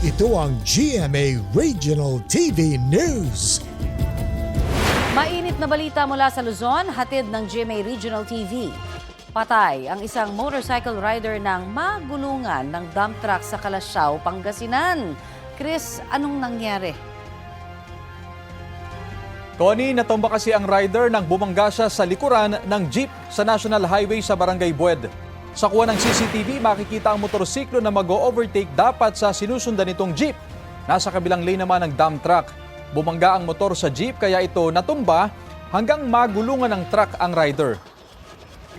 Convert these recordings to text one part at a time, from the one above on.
Ito ang GMA Regional TV News. Mainit na balita mula sa Luzon, hatid ng GMA Regional TV. Patay ang isang motorcycle rider ng magulungan ng dump truck sa Calasiao, Pangasinan. Chris, anong nangyari? Connie, natumba kasi ang rider nang bumangga siya sa likuran ng jeep sa National Highway sa Barangay Bued. Sa kuha ng CCTV, makikita ang motorsiklo na mag-overtake dapat sa sinusundan nitong jeep. Nasa kabilang lane naman ng dump truck. Bumangga ang motor sa jeep kaya ito natumba hanggang magulungan ng truck ang rider.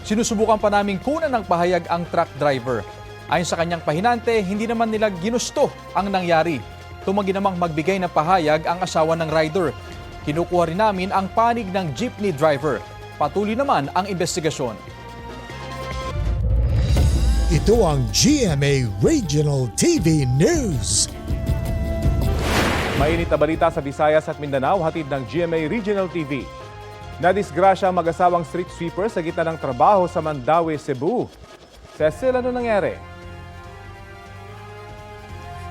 Sinusubukan pa naming kunan ng pahayag ang truck driver. Ayon sa kanyang pahinante, hindi naman nila ginusto ang nangyari. Tumanggi namang magbigay ng pahayag ang asawa ng rider. Kinukuha rin namin ang panig ng jeepney driver. Patuloy naman ang investigasyon. Ito ang GMA Regional TV News. Mainit na balita sa Visayas at Mindanao, hatid ng GMA Regional TV. Nadisgrasya ang mag-asawang street sweeper sa gitna ng trabaho sa Mandaue, Cebu. Cecil, ano nangyari?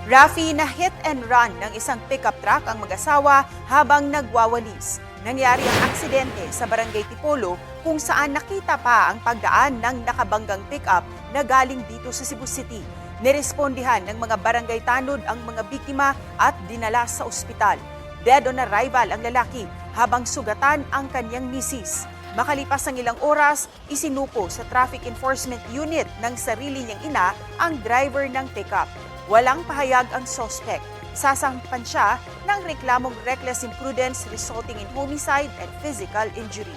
Rafi, na hit and run ng isang pickup truck ang mag-asawa habang nagwawalis. Nangyari ang aksidente sa Barangay Tipolo kung saan nakita pa ang pagdaan ng nakabanggang pickup na galing dito sa Cebu City. Nirespondihan ng mga barangay tanod ang mga biktima at dinala sa ospital. Dead on arrival ang lalaki habang sugatan ang kanyang misis. Makalipas ang ilang oras, isinuko sa Traffic Enforcement Unit ng sarili niyang ina ang driver ng pickup. Walang pahayag ang suspect. Sasampan siya ng reklamong reckless imprudence resulting in homicide and physical injury.